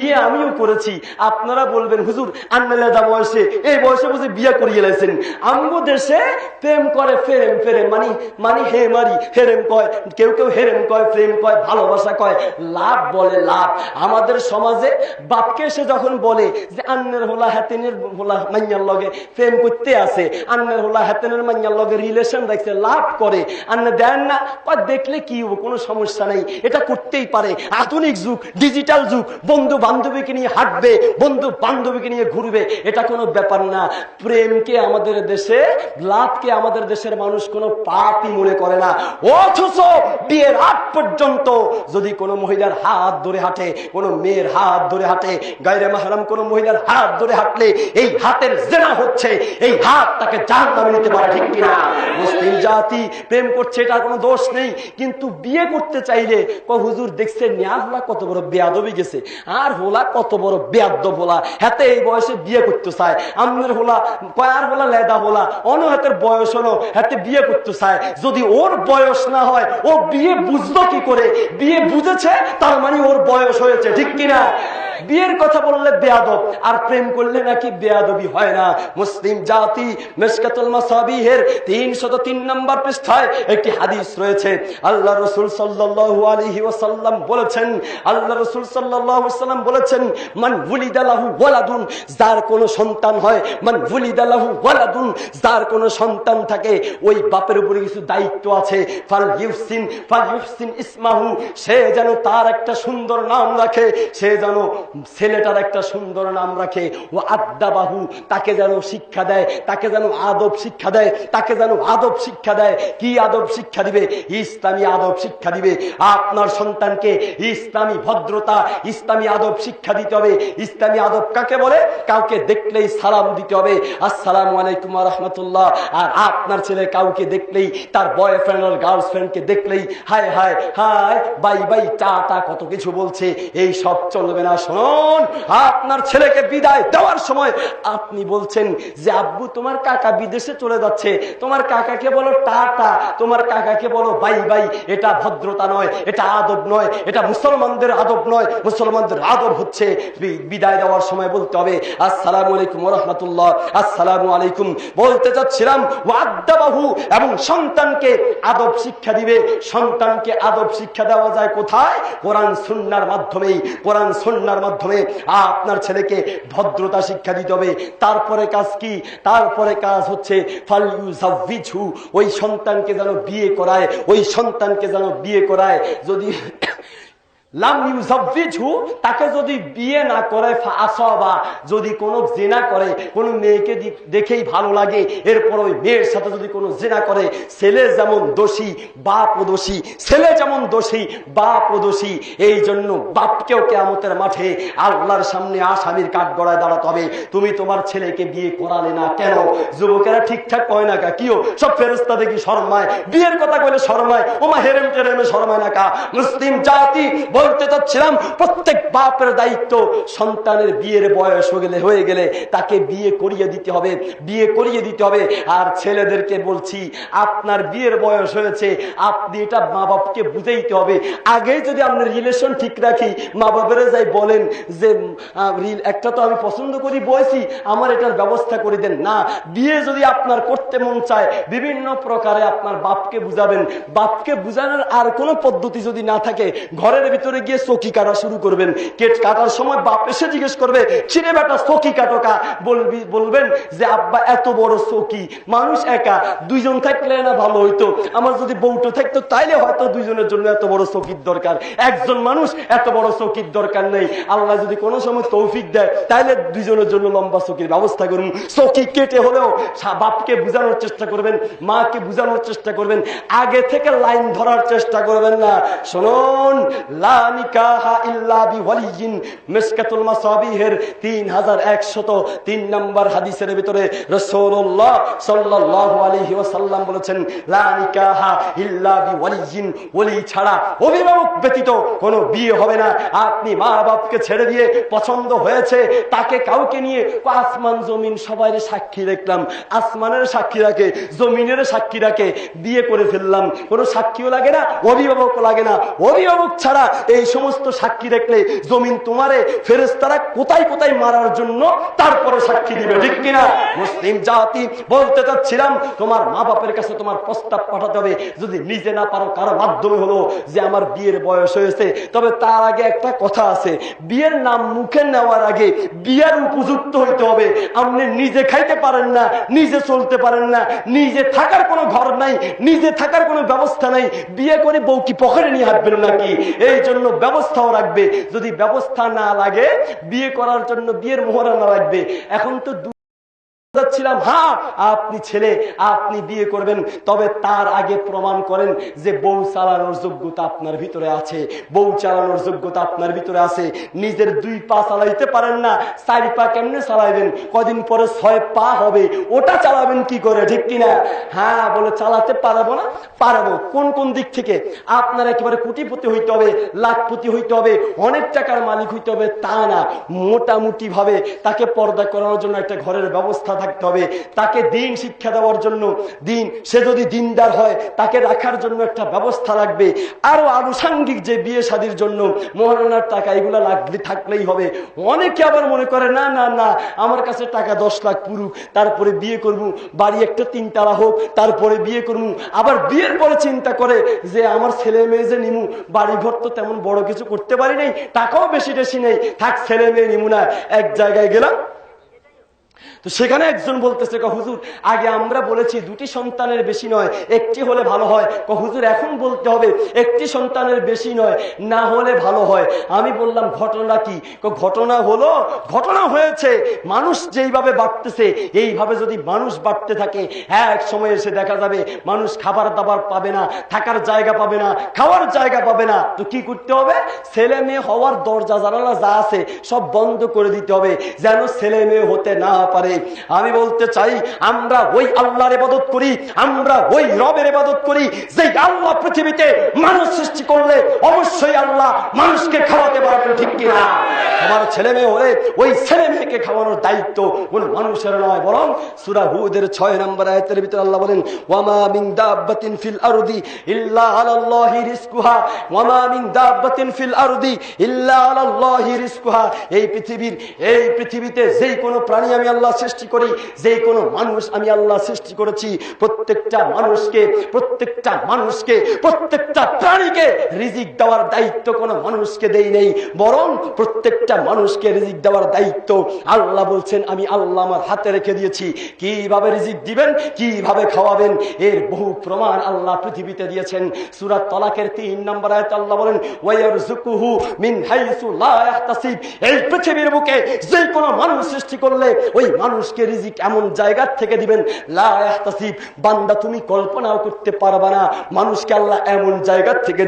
বিয়ে আমিও করেছি। আপনারা বলবেন হুজুর আন্নালেদা বয়সে এই বয়সে বুঝে বিয়ে করিয়ে লাইছেন। আমগো দেশে প্রেম করে ফেরেম ফেরেম মানি হে মারি হেরেম কয়, কেউ কেউ হেরেম কয়, প্রেম কয়, ভালোবাসা কয়, লাভ বলে লাভ। আমাদের সমাজে বাপকে এসে যখন বলে যে আন্নের হোলা হাতেনের হোলা মাইয়ার লগে প্রেম করতে আছে, আন্নের হোলা হাতেনের মাইয়ার লগে রিলেশন রাখছে, লাভ করে, আন্নে দেন না, দেখলে কি হবো, কোনো সমস্যা নেই, এটা করতেই পারে। আধুনিক যুগ, ডিজিটাল যুগ, বন্ধু বান্ধবীকে নিয়ে হাঁটবে, বন্ধু বান্ধবীকে নিয়ে ঘুরবে, এটা কোনো ব্যাপার না। প্রেমকে আমাদের দেশে, লাভকে আমাদের দেশের মানুষ কোনো পাপই মনে করে না। অথচ বিয়ের আগ পর্যন্ত যদি কোনো মহিলার হাত ধরে হাঁটে, কোনো মেয়ের হাত ধরে হাঁটে, গায়রে মাহরাম কোনো মহিলার হাত ধরে হাঁটলে এই হাতের জেনা হচ্ছে, এই হাত তাকে জাহান্নামে নিতে পারে, ঠিক কিনা? মুসলিম জাতি প্রেম করছে, এটা কোনো দোষ নেই, কিন্তু বিয়ে করতে চাইলে হুজুর দেখছে নিয়াজলা কত বড় বেয়াদবি গেছে, আর হোলা কত বড় বেয়াদব হোলা, হাতে এই বয়সে বিয়ে করতে চায়, আমনের হোলা কয়ার হোলা লেদা হোলা, অন্য হাতের বয়স হলো, হাতে বিয়ে করতে চায়। যদি ওর বয়স না হয়, ও বিয়ে বুঝলো কি করে? বিয়ে বুঝেছে তার মানে ওর বয়স হয়েছে, ঠিক কিনা? বিয়ের কথা বললে বেয়াদব, আর প্রেম করলে নাকি বেয়াদবি হয় না। মুসলিম জাতি মিশকাতুল মাসাবিহের 303 নম্বর পৃষ্ঠায় একটি হাদিস রয়েছে। আল্লাহ রাসূল সাল্লাল্লাহু আলাইহি ওয়াসাল্লাম বলেছেন, আল্লাহ রাসূল সাল্লাল্লাহু আলাইহি ওয়াসাল্লাম বলেছেন, মান ওয়ালিদা লাহু ওয়ালাদুন, যার কোনো সন্তান হয়, মান ওয়ালিদা লাহু ওয়ালাদুন, যার কোনো সন্তান থাকে, ওই বাপের উপরে কিছু দায়িত্ব আছে। ফাল ইউহসিন ইসমাহু, সে যেন তার একটা সুন্দর নাম রাখে, সে যেন ছেলেটার একটা সুন্দর নাম রাখে। ও আদাবাহু, তাকে যেন শিক্ষা দেয়, তাকে যেন আদব শিক্ষা দেয়, তাকে যেন আদব শিক্ষা দেয়। কি আদব শিক্ষা দিবে? ইসলামী আদব শিক্ষা দিবে। আপনার সন্তানকে ইসলামী ভদ্রতা, ইসলামী আদব শিক্ষা দিতে হবে। ইসলামী আদব কাকে বলে? কাউকে দেখলেই সালাম দিতে হবে, আসসালামু আলাইকুম ওয়া রাহমাতুল্লাহ। আর আপনার ছেলে কাউকে দেখলেই, তার বয়ফ্রেন্ড আর গার্লফ্রেন্ডকে দেখলেই high high high, bye bye, tata, কত কিছু বলছে, এই সব চলবে না। শুনুন, আপনার ছেলেকে বিদায় দেওয়ার সময় আপনি বলছেন যে আব্বু তোমার কাকা বিদেশে চলে যাচ্ছে, তোমার কাকাকে বলো টাটা, তোমার কাকাকে বলো বাই বাই। এটা ভদ্রতা নয়, এটা আদব নয়, এটা মুসলমানদের আদব নয়। মুসলমানদের আদব হচ্ছে বিদায় দেওয়ার সময় বলতে হবে আসসালামু আলাইকুম ওয়া রাহমাতুল্লাহ, আসসালামু আলাইকুম। বলতে চাচ্ছিলাম ওয়াদাবাহু, এবং সন্তানকে আদব শিক্ষা দিবে। সন্তানকে আদব শিক্ষা দেওয়া যায় কোথায়? কোরআন সুন্নাহর মাধ্যমেই। কোরআন সুন্নাহর মাধ্যমে আপনার ছেলেকে ভদ্রতা শিক্ষা দিতে হবে। তারপরে কাজ কি? তারপরে কাজ হচ্ছে ফালইউযাওবিজহু, ওই সন্তানকে যেন বিয়ে করায়, ওই সন্তানকে যেন বিয়ে করায়। যদি লাম ইউযাওবিজহু, তাকে যদি বিয়ে না করে, ফাআসাবা, যদি কোনো জিনা করে, কোনো মেয়েকে দেখেই ভালো লাগে, এরপর ওই মেয়ের সাথে যদি কোনো জিনা করে, ছেলে যেমন দোষী বাপও দোষী, ছেলে যেমন দোষী বাপও দোষী। এই জন্য বাপকেও কিয়ামতের মাঠে আল্লাহর সামনে আসামির কাঠগড়ায় দাঁড়াতে হবে। তুমি তোমার ছেলেকে বিয়ে করালে না কেন? যুবকেরা ঠিকঠাক কয় না কা, কিও সব ফেরেশতা দেখি শরমায়, বিয়ের কথা কইলে শরমায়, ওমা হেরেম টেরেমে শরমায় না কা। মুসলিম জাতি বলতে চাচ্ছিলাম, প্রত্যেক বাপের দায়িত্ব, সন্তানের বিয়ের বয়স হয়ে গেলে তাকে বিয়ে করিয়ে দিতে হবে, বিয়ে করিয়ে দিতে হবে। আর ছেলেদেরকে বলছি, আপনার বিয়ের বয়স হয়েছে, আপনি এটা মা বাপকে বুঝাইতে হবে। আগে যদি আপনার রিলেশন ঠিক রাখি, মা বাপেরা যাই বলেন যে একটা তো আমি পছন্দ করি বয়সী, আমার এটার ব্যবস্থা করে দেন না। বিয়ে যদি আপনার করতে মন চায়, বিভিন্ন প্রকারে আপনার বাপকে বুঝাবেন। বাপকে বুঝানোর আর কোনো পদ্ধতি যদি না থাকে, ঘরের ভিতরে গিয়ে চকি কাটা শুরু করবেন। কেট কাটার সময় বাপ এসে জিজ্ঞেস করবে, চিনে বেটা চকি কাটোকা, বলবেন যে আব্বা এত বড় চকি, মানুষ একা, দুইজন থাকলে না ভালো হইতো, আমার যদি বউটো থাকতো তাইলে হয়তো দুইজনের জন্য এত বড় চকির দরকার, একজন মানুষ এত বড় চকির দরকার নেই। আল্লাহ যদি কোনো সময় তৌফিক দেয়, তাইলে দুইজনের জন্য লম্বা চকির ব্যবস্থা করুন। চকি কেটে হলেও বাপকে বুঝানোর চেষ্টা করবেন, মাকে বুঝানোর চেষ্টা করবেন, আগে থেকে লাইন ধরার চেষ্টা করবেন না। শুনুন, লা নিকাহা ইল্লা বিওয়ালিয়িন, মিশকাতুল মাসাবিহের 3103 নম্বর হাদিসের ভিতরে রাসূলুল্লাহ সাল্লাল্লাহু আলাইহি ওয়াসাল্লাম বলেছেন, লা নিকাহা ইল্লা বিওয়ালিয়িন, ওলি ছাড়া, অভিভাবক ব্যতীত কোনো বিয়ে হবে না। আপনি মা বাপকে ছেড়ে দিয়ে পছন্দ হয়েছে তাকে কাউকে নিয়ে, আসমান জমিন সবাই সাক্ষী দেখলাম, আসমানের সাক্ষী রাখে, জমিনের সাক্ষী রাখে, বিয়ে করে ফেললাম, কোনো সাক্ষীও লাগে না, অভিভাবকও লাগে না। অভিভাবক ছাড়া এই সমস্ত সাক্ষী দেখলে জমিন তোমারে ফেরেশতারা কোথায় কোথায় মারার জন্য তারপরে সাক্ষী দিবে, ঠিক কিনা? মুসলিম জাতি বলতে চাচ্ছিলাম, তোমার মা বাপের কাছে তোমার প্রস্তাব পাঠাতে হবে, যদি নিজে না পারো কারো মাধ্যমে হলো যে আমার বিয়ের বয়স হয়েছে। তবে তার আগে একটা কথা আছে, বিয়ের নাম মুখে নেওয়ার আগে বিয়ের উপযুক্ত হইতে হবে। আপনি নিজে খাইতে পারেন না, নিজে চলতে পারেন না, নিজে থাকার কোনো ঘর নাই, নিজে থাকার কোনো ব্যবস্থা নাই, বিয়ে করে বউ কি পকেটে নিয়ে হাঁটবেন নাকি? এই জন্য ব্যবস্থাও রাখবে। যদি ব্যবস্থা না লাগে, বিয়ে করার জন্য বিয়ের মোহরানা রাখবে। এখন তো যাচ্ছিলাম, হ্যাঁ আপনি ছেলে, আপনি বিয়ে করবেন, তবে তার আগে প্রমাণ করেন যে বউ চালানোর যোগ্যতা আপনার ভিতরে আছে, বউ চালানোর যোগ্যতা আপনার ভিতরে আছে। নিজের 2 পা চালাইতে পারেন না, 4 পা কেমনে চালাইবেন? কদিন পরে 6 পা হবে, ওটা চালাবেন কি করে, ঠিক কিনা? হ্যাঁ বলে চালাতে পারবো না, পারবো। কোন কোন দিক থেকে? আপনার একেবারে কোটিপতি হইতে হবে, লাখপতি হইতে হবে, অনেক টাকার মালিক হইতে হবে তা না, মোটামুটি ভাবে তাকে পর্দা করানোর জন্য একটা ঘরের ব্যবস্থা থাকতে হবে, তাকে দিন শিক্ষা দেওয়ার জন্য, দিন সে যদি দিনদার হয় তাকে রাখার জন্য একটা ব্যবস্থা লাগবে। আরো আনুষাঙ্গিক যে বিয়ে শাদীর জন্য মহারণার টাকা, এগুলো লাগবে, থাকলেই হবে। অনেকে আবার মনে করে না না না আমার কাছে টাকা 10 লাখ পুরুক, তারপরে বিয়ে করবো, বাড়ি একটা 3 তালা হোক, তারপরে বিয়ে করবো। আবার বিয়ের পরে চিন্তা করে যে আমার ছেলে মেয়ে যে নিমু, বাড়ি ঘর তো তেমন বড় কিছু করতে পারি নাই, টাকাও বেশি বেশি নেই, থাক ছেলে মেয়ে নিমু না। এক জায়গায় গেলাম, তো সেখানে একজন বলতেছে, হুজুর আগে আমরা বলেছি 2টি সন্তানের বেশি নয়, একটি হলে ভালো হয়। হুজুর এখন বলতে হবে 1টি সন্তানের বেশি নয়, না হলে ভালো হয়। আমি বললাম ঘটনা কি? ঘটনা হলো, ঘটনা হয়েছে মানুষ যেইভাবে বাড়তেছে, এইভাবে যদি মানুষ বাড়তে থাকে, এক সময় এসে দেখা যাবে মানুষ খাবার দাবার পাবে না, থাকার জায়গা পাবে না, খাওয়ার জায়গা পাবে না। তো কি করতে হবে? ছেলে মেয়ে হওয়ার দরজা জানালা যা আছে সব বন্ধ করে দিতে হবে, যেন ছেলে মেয়ে হতে না পারে। আমি বলতে চাই, আমরা ওই আল্লাহর ইবাদত করি, আমরা ওই রবের ইবাদত করি যে আল্লাহ পৃথিবীতে মানুষ সৃষ্টি করলে অবশ্যই আল্লাহ মানুষকে খাওয়াতে পারবেন, ঠিক কিনা? আমার ছেলে মেয়ে হলে ওই ছেলে মেয়েকে খাওয়ানোর দায়িত্ব কোন মানুষের নয়, বরং সূরা হুদের 6 নম্বর আয়াতের ভিতরে আল্লাহ বলেন, ওয়ামা মিন দাব্বাতিন ফিল আরদি ইল্লা আলাল্লাহি রিজকুহা, ওয়ামা মিন দাব্বাতিন ফিল আরদি ইল্লা আলাল্লাহি রিজকুহা। এই পৃথিবীতে যেই কোনো প্রাণী আমি আল্লাহ সৃষ্টি করি, যে কোনো মানুষ আমি আল্লাহ সৃষ্টি করেছি, প্রত্যেকটা মানুষকে প্রত্যেকটা প্রাণীকে রিজিক দেওয়ার দায়িত্ব কোনো মানুষকে দেই নেই, বরং প্রত্যেকটা মানুষকে রিজিক দেওয়ার দায়িত্ব আল্লাহ বলছেন আমি আল্লাহ আমার হাতে রেখে দিয়েছি। কিভাবে রিজিক দিবেন, কিভাবে খাওয়াবেন, এর বহু প্রমাণ আল্লাহ পৃথিবীতে দিয়েছেন। সূরা তালাকের 3 নম্বর আয়াতে আল্লাহ বলেন, ওয়ায়ারযুকুহু মিন হাইসু লা ইয়াহতাসিব। এই পৃথিবীর বুকে যে কোনো মানুষ সৃষ্টি করলে ওই মানুষকে রিজিক এমন জায়গা থেকে দিবেন লা ইয়াহতাসিব, বান্দা তুমি কল্পনাও করতে পারবা না, মানুষকে আল্লাহ এমন জায়গা থেকে